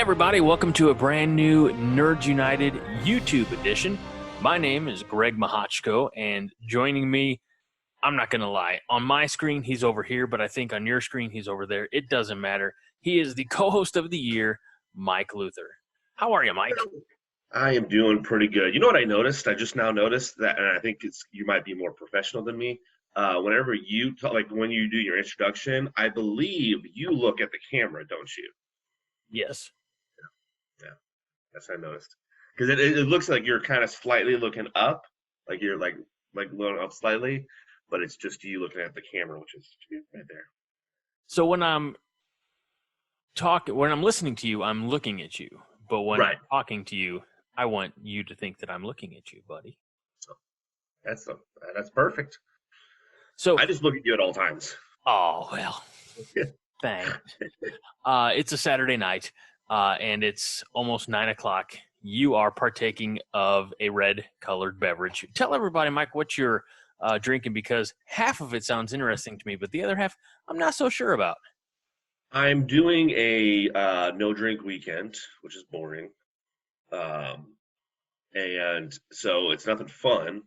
everybody, welcome to a brand new Nerds United YouTube edition. My name is Greg Mahachko, and joining me, I'm not going to lie, on my screen he's over here, but I think on your screen he's over there. It doesn't matter. He is the co-host of the year, Mike Luther. How are you, Mike? I am doing pretty good. You know what I noticed? I just now noticed that, and I think you might be more professional than me. Whenever you talk, like when you do your introduction, I believe you look at the camera, don't you? Yes. Yeah, that's what I noticed. Because it looks like you're kind of slightly looking up, like you're like looking up slightly, but it's just you looking at the camera, which is right there. So when I'm listening to you, I'm looking at you. But when I'm talking to you, I want you to think that I'm looking at you, buddy. That's perfect. So I just look at you at all times. Oh, well, thanks. It's a Saturday night, and it's almost 9 o'clock. You are partaking of a red-colored beverage. Tell everybody, Mike, what you're drinking, because half of it sounds interesting to me, but the other half I'm not so sure about. I'm doing a no-drink weekend, which is boring. And so it's nothing fun,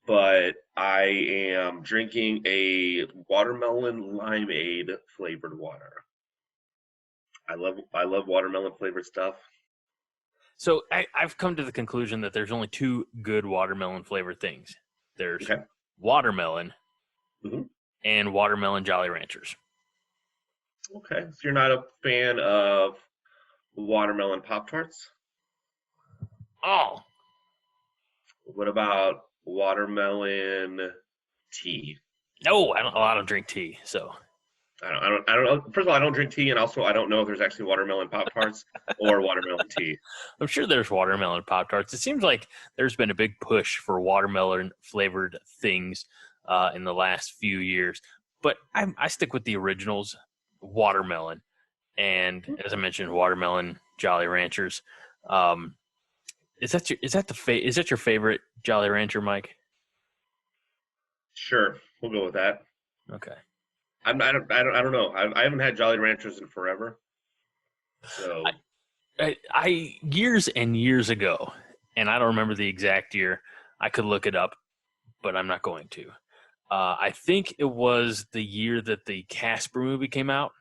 but I am drinking a watermelon limeade flavored water. I love watermelon flavored stuff. So I've come to the conclusion that there's only two good watermelon flavored things. There's watermelon and watermelon Jolly Ranchers. Okay, so you're not a fan of watermelon Pop-Tarts? Oh. What about watermelon tea? No, I don't drink tea, so. I don't know. First of all, I don't drink tea, and also I don't know if there's actually watermelon Pop-Tarts or watermelon tea. I'm sure there's watermelon Pop-Tarts. It seems like there's been a big push for watermelon flavored things in the last few years, but I stick with the originals, watermelon, and as I mentioned, watermelon Jolly Ranchers. Is that your favorite Jolly Rancher, Mike? Sure, we'll go with that. Okay. I don't know. I haven't had Jolly Ranchers in forever. So I years and years ago, and I don't remember the exact year. I could look it up, but I'm not going to. I think it was the year that the Casper movie came out.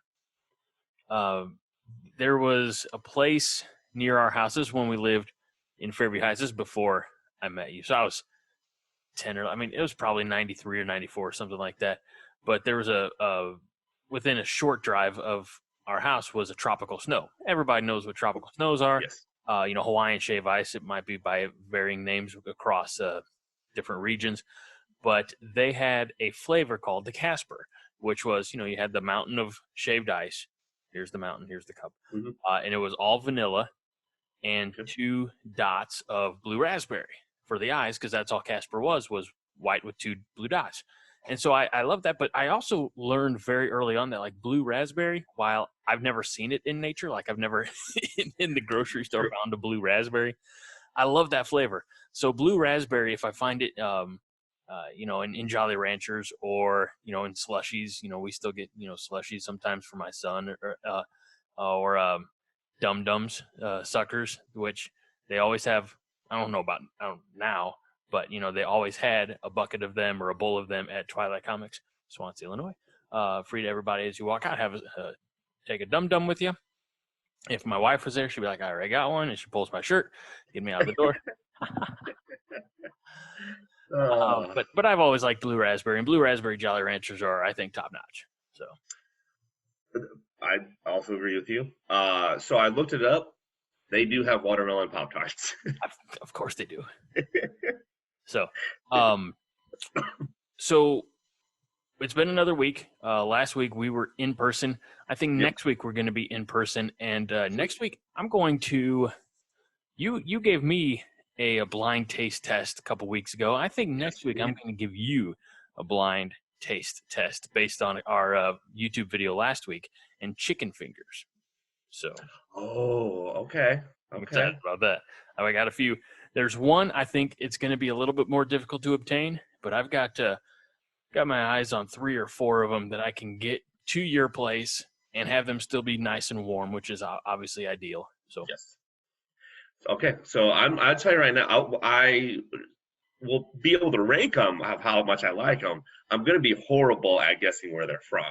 There was a place near our houses when we lived in Fairview Heights. This is before I met you. So I was 10 or, it was probably 93 or 94, something like that. But there was within a short drive of our house was a tropical snow. Everybody knows what tropical snows are. Yes. Hawaiian shave ice. It might be by varying names across different regions. But they had a flavor called the Casper, which was, you had the mountain of shaved ice. Here's the mountain. Here's the cup. And it was all vanilla and 2 dots of blue raspberry for the eyes, because that's all Casper was white with 2 blue dots. And so I love that, but I also learned very early on that, like, blue raspberry, while I've never seen it in nature, like I've never in the grocery store found a blue raspberry, I love that flavor. So blue raspberry, if I find it, in Jolly Ranchers or, in slushies, we still get, slushies sometimes for my son or Dum Dums, suckers, which they always have. I don't know now, but they always had a bucket of them or a bowl of them at Twilight Comics, Swansea, Illinois. Free to everybody as you walk out. Take a Dum Dum with you. If my wife was there, she'd be like, "I already got one," and she pulls my shirt, get me out the door. But I've always liked blue raspberry, and blue raspberry Jolly Ranchers are, I think, top notch. So I also agree with you. So I looked it up. They do have watermelon Pop-Tarts. Of course they do. So it's been another week. Last week we were in person. I think next week we're going to be in person. And next week I'm going to you gave me a blind taste test a couple weeks ago. I think next week I'm going to give you a blind taste test based on our YouTube video last week and chicken fingers. So. Oh, okay. I'm excited about that. I got a few. There's one I think it's going to be a little bit more difficult to obtain, but I've got my eyes on 3 or 4 of them that I can get to your place and have them still be nice and warm, which is obviously ideal. So Yes. Okay, so I'll tell you right now, I will be able to rank them of how much I like them. I'm going to be horrible at guessing where they're from,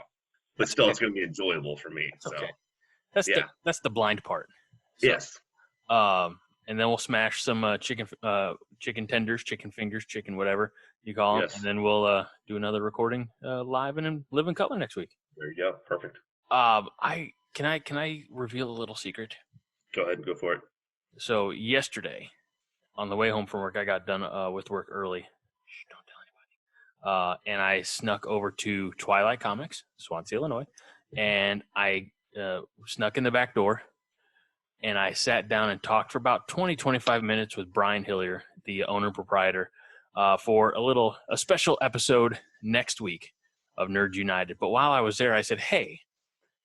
but that's still, okay. it's going to be enjoyable for me. That's So okay. yeah, That's the blind part. So yes, and then we'll smash some chicken tenders, chicken fingers, chicken whatever you call them, and yes. then we'll do another recording live and in living color next week. There you go. Perfect. I can I reveal a little secret? Go ahead and go for it. So yesterday, on the way home from work, I got done with work early. Shh, don't tell anybody. And I snuck over to Twilight Comics, Swansea, Illinois, and I snuck in the back door, and I sat down and talked for about 25 minutes with Brian Hillier, the owner and proprietor, for a special episode next week of Nerds United. But while I was there, I said, "Hey,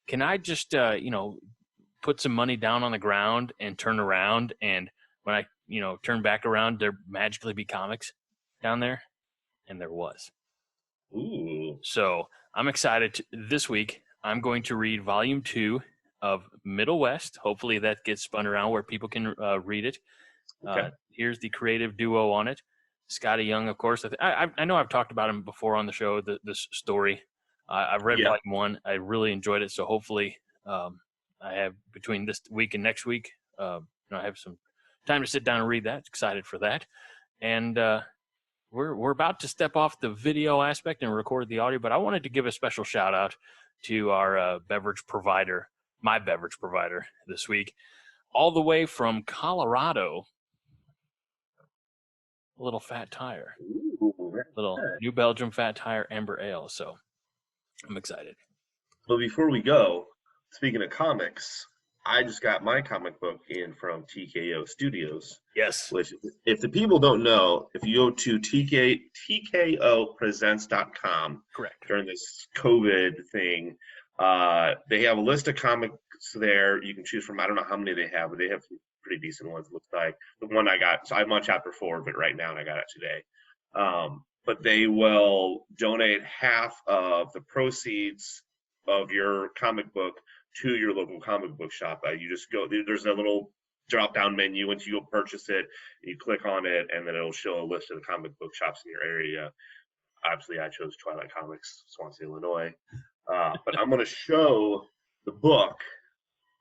can I just put some money down on the ground and turn around, and when I turn back around, there magically be comics down there?" And there was. Ooh. So I'm excited. This week, I'm going to read Volume 2 of Middle West. Hopefully that gets spun around where people can read it. Okay. Here's the creative duo on it. Scotty Young, of course. I know I've talked about him before on the show, this story. I've read Yeah. Volume 1. I really enjoyed it. So hopefully I have between this week and next week, I have some time to sit down and read that. Excited for that. And we're about to step off the video aspect and record the audio, but I wanted to give a special shout out to our beverage provider, my beverage provider this week, all the way from Colorado, a little Fat Tire, Ooh. little New Belgium Fat Tire Amber Ale. So I'm excited. But before we go, speaking of comics, I just got my comic book in from TKO Studios. Yes. Which, if the people don't know, if you go to tkopresents.com Correct. during this COVID thing, they have a list of comics there you can choose from. I don't know how many they have, but they have some pretty decent ones. It looks like the one I got. So I'm on chapter 4 of it right now, and I got it today. But they will donate half of the proceeds of your comic book to your local comic book shop. You just go, there's a little drop down menu. Once you go purchase it, you click on it, and then it'll show a list of the comic book shops in your area. Obviously, I chose Twilight Comics, Swansea, Illinois. But I'm going to show the book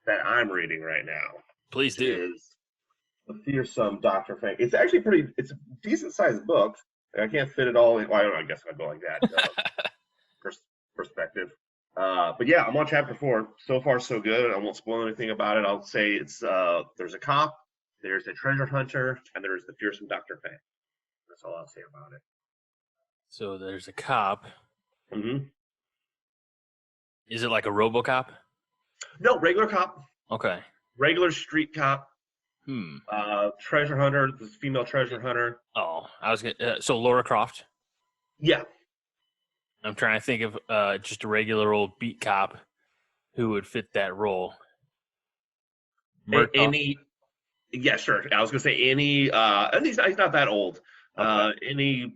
that I'm reading right now. Please do. It is The Fearsome Dr. Fang. It's actually it's a decent sized book. I can't fit it all in. Well, I don't know. I guess I'd go like that. Perspective. But yeah, I'm on chapter 4. So far, so good. I won't spoil anything about it. I'll say it's there's a cop, there's a treasure hunter, and there's the fearsome Dr. Fang. That's all I'll say about it. So there's a cop. Mm-hmm. Is it like a RoboCop? No, regular cop. Okay. Regular street cop. Treasure hunter. This female treasure hunter. Oh, I was gonna. So Laura Croft. Yeah. I'm trying to think of just a regular old beat cop who would fit that role. Any? Yeah, sure. I was gonna say any. And he's not that old. Okay. Any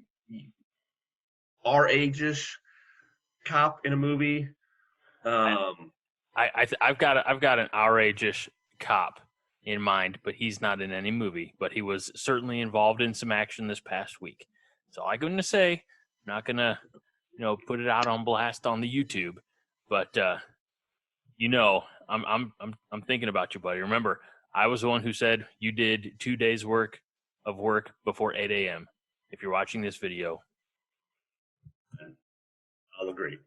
our age-ish cop in a movie. I've got an our age-ish cop in mind, but he's not in any movie. But he was certainly involved in some action this past week. That's all I'm gonna say. I'm not gonna put it out on blast on the YouTube, but I'm thinking about you, buddy. Remember, I was the one who said you did 2 days of work before 8 a.m. If you're watching this video, I'll agree.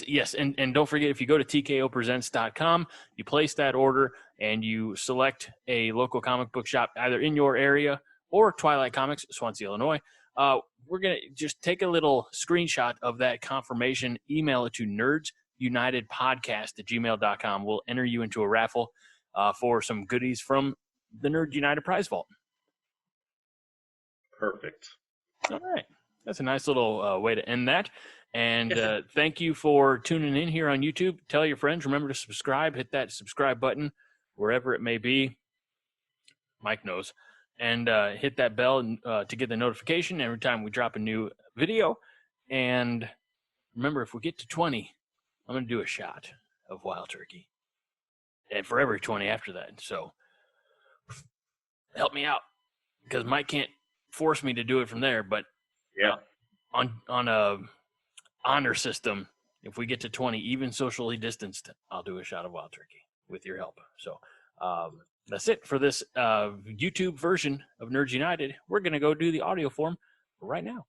Yes, and don't forget, if you go to tkopresents.com, you place that order and you select a local comic book shop either in your area or Twilight Comics, Swansea, Illinois. We're going to just take a little screenshot of that confirmation, email it to nerdsunitedpodcast@gmail.com. We'll enter you into a raffle for some goodies from the Nerd United prize vault. Perfect. All right. That's a nice little way to end that. And thank you for tuning in here on YouTube. Tell your friends. Remember to subscribe. Hit that subscribe button wherever it may be. Mike knows. And hit that bell to get the notification every time we drop a new video. And remember, if we get to 20 I'm going to do a shot of wild turkey, and for every 20 after that. So help me out, because Mike can't force me to do it from there. But Yeah. on a honor system, if we get to 20, even socially distanced, I'll do a shot of wild turkey with your help. So that's it for this YouTube version of Nerds United. We're going to go do the audio form right now.